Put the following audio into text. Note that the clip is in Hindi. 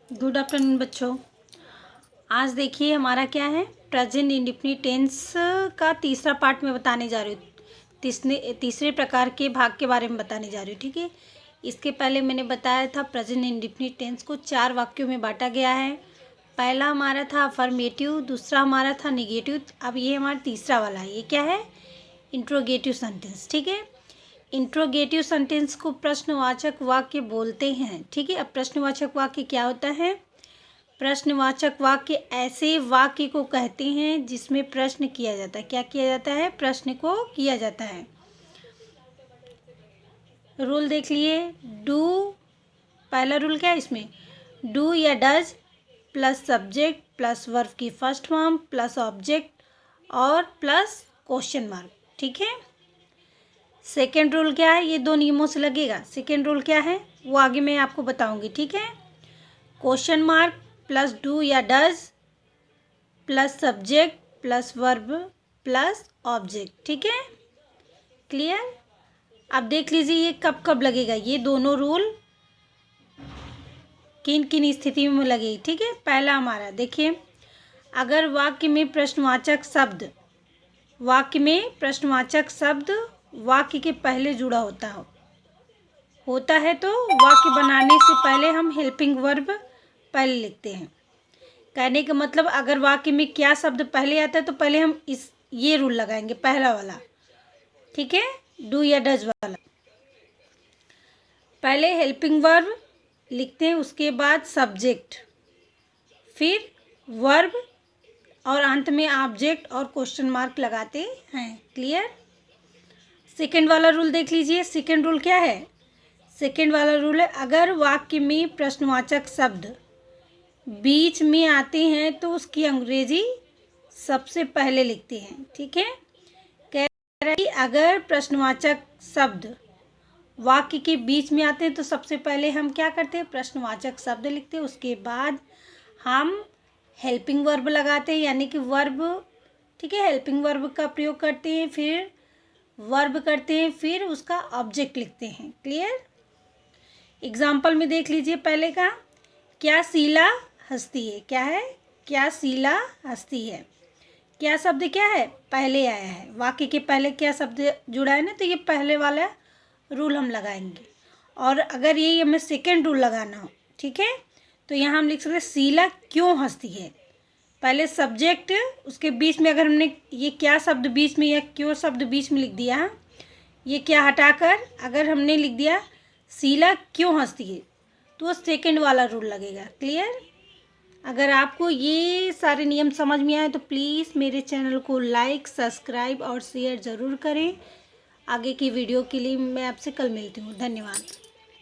गुड आफ्टरनून बच्चों। आज देखिए हमारा क्या है, प्रेजेंट इंडेफिनिट टेंस का तीसरा पार्ट में बताने जा रही हूँ। तीसरे प्रकार के भाग के बारे में बताने जा रही हूँ। ठीक है, इसके पहले मैंने बताया था प्रेजेंट इंडेफिनिट टेंस को 4 वाक्यों में बांटा गया है। पहला हमारा था अफर्मेटिव, दूसरा हमारा था निगेटिव, अब ये हमारा तीसरा वाला है। ये क्या है? Interrogative sentence. ठीक है, इंट्रोगेटिव सेंटेंस को प्रश्नवाचक वाक्य बोलते हैं। ठीक है, अब प्रश्नवाचक वाक्य क्या होता है? प्रश्नवाचक वाक्य ऐसे वाक्य को कहते हैं जिसमें प्रश्न किया जाता है। क्या किया जाता है? प्रश्न को किया जाता है। रूल देख लिए। डू, पहला रूल क्या है इसमें? डू या does plus subject plus verb की फर्स्ट फॉर्म प्लस ऑब्जेक्ट और प्लस क्वेश्चन मार्क। ठीक है, सेकेंड रूल क्या है? ये 2 नियमों से लगेगा। सेकेंड रूल क्या है वो आगे मैं आपको बताऊंगी। ठीक है, क्वेश्चन मार्क प्लस डू या does plus subject plus verb plus object. ठीक है, क्लियर? अब देख लीजिए ये कब कब लगेगा। ये दोनों रूल किन किन स्थिति में लगेगी। ठीक है, पहला हमारा देखिए, अगर वाक्य में प्रश्नवाचक शब्द वाक्य के पहले जुड़ा होता है तो वाक्य बनाने से पहले हम हेल्पिंग वर्ब पहले लिखते हैं। कहने का मतलब अगर वाक्य में क्या शब्द पहले आता है तो पहले हम ये रूल लगाएंगे, पहला वाला। ठीक है, डू या डज वाला। पहले हेल्पिंग वर्ब लिखते हैं, उसके बाद सब्जेक्ट, फिर वर्ब और अंत में ऑब्जेक्ट और क्वेश्चन मार्क लगाते हैं। क्लियर? सेकेंड वाला रूल देख लीजिए। सेकेंड रूल क्या है? सेकेंड वाला रूल है, अगर वाक्य में प्रश्नवाचक शब्द बीच में आते हैं तो उसकी अंग्रेजी सबसे पहले लिखते हैं। ठीक है, कह रहा है कि अगर प्रश्नवाचक शब्द वाक्य के बीच में आते हैं तो सबसे पहले हम क्या करते हैं? प्रश्नवाचक शब्द लिखते हैं, उसके बाद हम हेल्पिंग वर्ब लगाते हैं, यानी कि वर्ब। ठीक है, हेल्पिंग वर्ब का प्रयोग करते हैं, फिर वर्ब करते हैं, फिर उसका ऑब्जेक्ट लिखते हैं। क्लियर? एग्जाम्पल में देख लीजिए। पहले का, क्या शीला हंसती है? क्या है? क्या शीला हंसती है? क्या शब्द क्या है? पहले आया है। वाक्य के पहले क्या शब्द जुड़ा है ना, तो ये पहले वाला रूल हम लगाएंगे। और अगर ये हमें सेकेंड रूल लगाना हो, ठीक है, तो यहाँ हम लिख सकते हैं शीला क्यों हंसती है। पहले सब्जेक्ट, उसके बीच में अगर हमने ये क्या शब्द बीच में या क्यों शब्द बीच में लिख दिया, ये क्या हटाकर अगर हमने लिख दिया शीला क्यों हंसती है, तो सेकेंड वाला रूल लगेगा। क्लियर? अगर आपको ये सारे नियम समझ में आए तो प्लीज़ मेरे चैनल को लाइक, सब्सक्राइब और शेयर ज़रूर करें। आगे की वीडियो के लिए मैं आपसे कल मिलती हूँ। धन्यवाद।